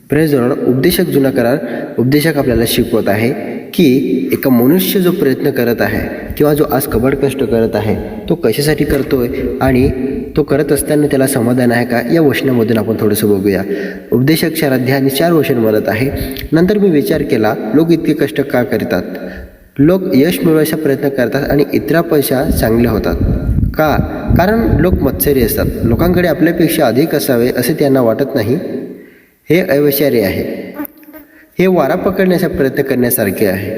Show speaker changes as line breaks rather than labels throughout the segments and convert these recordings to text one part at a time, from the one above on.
Praise Lord. उपदेशक जुना करार उपदेशक आपल्याला शिकवत आहे की एका मनुष्य जो प्रयत्न करत आहे किंवा जो आज कबड कष्ट करत आहे तो कशासाठी करतोय आणि तो करत असताना त्याला समाधान आहे का, या वचनामधून आपण थोडंसं बघूया. उपदेशक 4 अध्याय आणि 4 वचन म्हणत आहे, नंतर मी विचार केला, लोक इतके कष्ट का करतात. लोक यश मिळवायचा प्रयत्न करतात आणि इतरांपेक्षा चांगले होतात का. कारण लोक मत्सरी असतात. लोकांकडे आपल्यापेक्षा अधिक असावे असे त्यांना वाटत नाही. हे अवैचार्य आहे. हे वारा पकडण्याचा प्रयत्न करण्यासारखे आहे.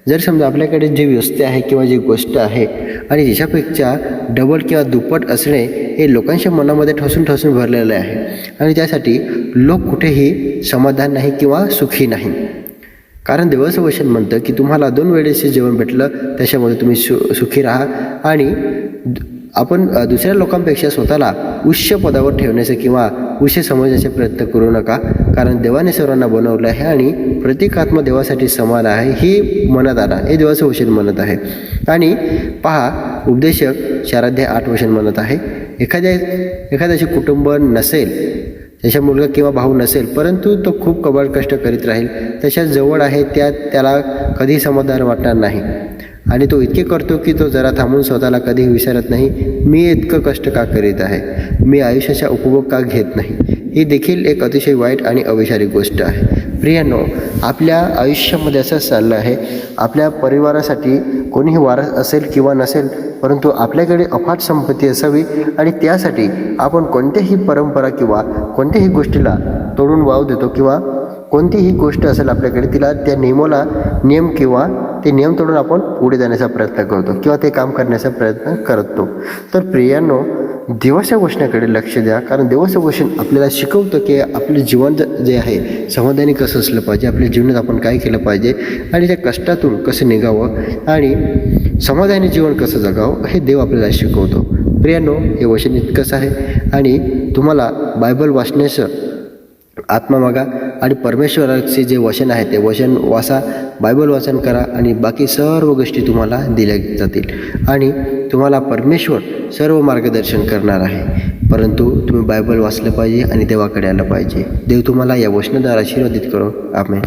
जर समजा आपल्याकडे जी वस्तू आहे किंवा जी गोष्ट आहे आणि ज्याच्यापेक्षा डबल किंवा दुप्पट असणे हे लोकांच्या मनामध्ये ठसून भरलेलं आहे आणि त्यासाठी लोक कुठेही समाधान नाही किंवा सुखी नाही. कारण देवाचं वचन म्हणतं की तुम्हाला 2 वेळेचे जेवण भेटलं त्याच्यामध्ये तुम्ही सुखी राहा आणि आपण दुसऱ्या लोकांपेक्षा स्वतःला उच्च पदावर ठेवण्याचा किंवा उच्च समजण्याचा प्रयत्न करू नका. कारण देवाने सर्वांना बनवलं आहे आणि प्रत्येक आत्मा देवासाठी समान आहे हे मनात आला. हे देवाचं वचन म्हणत आहे. आणि पहा, उपदेशक 4 अध्याय 8 वचन म्हणत आहे, एखाद्याचे कुटुंब नसेल, त्याच्या मुलगा किंवा भाऊ नसेल, परंतु तो खूप कबाड कष्ट करीत राहील, त्याच्या जवळ आहे त्याला कधी समाधान वाटणार नाही आणि तो इतके करतो की तो जरा थांबून स्वतःला कधी विचारत नाही, मी इतकं कष्ट का करीत आहे, मी आयुष्याचा उपभोग का घेत नाही. ही देखील एक अतिशय वाईट आणि अविचारी गोष्ट आहे. प्रियांनो, आपल्या आयुष्यामध्ये असंच चाललं आहे. आपल्या परिवारासाठी कोणीही वारस असेल किंवा नसेल, परंतु आपल्याकडे अफाट संपत्ती असावी आणि त्यासाठी आपण कोणत्याही परंपरा किंवा कोणत्याही गोष्टीला तोडून वाव देतो किंवा कोणतीही गोष्ट असेल आपल्याकडे तिला त्या नियम किंवा ते नियम तोडून आपण पुढे जाण्याचा प्रयत्न करतो किंवा ते काम करण्याचा प्रयत्न करतो. तर प्रियांनो, देवाच्या वचनाकडे लक्ष द्या. कारण देवाचं वचन आपल्याला शिकवतं की आपले जीवन जे आहे समाधानी कसं असलं पाहिजे, आपल्या जीवनात आपण काय केलं पाहिजे आणि त्या कष्टातून कसं निघावं आणि समाधानी जीवन कसं जगावं हे देव आपल्याला शिकवतो. प्रियांनो, हे वचन इतकंच आहे आणि तुम्हाला बायबल वाचण्याचं आत्मा मागा आणि परमेश्वराचे जे वचन आहे ते वचन वाचा, बायबल वाचन करा आणि बाकी सर्व गोष्टी तुम्हाला दिल्या जातील आणि तुम्हाला परमेश्वर सर्व मार्गदर्शन करणार आहे. परंतु तुम्ही बायबल वाचलं पाहिजे आणि देवाकडे आलं पाहिजे. देव तुम्हाला या वचनाद्वारे आशीर्वादित करो. आमेन.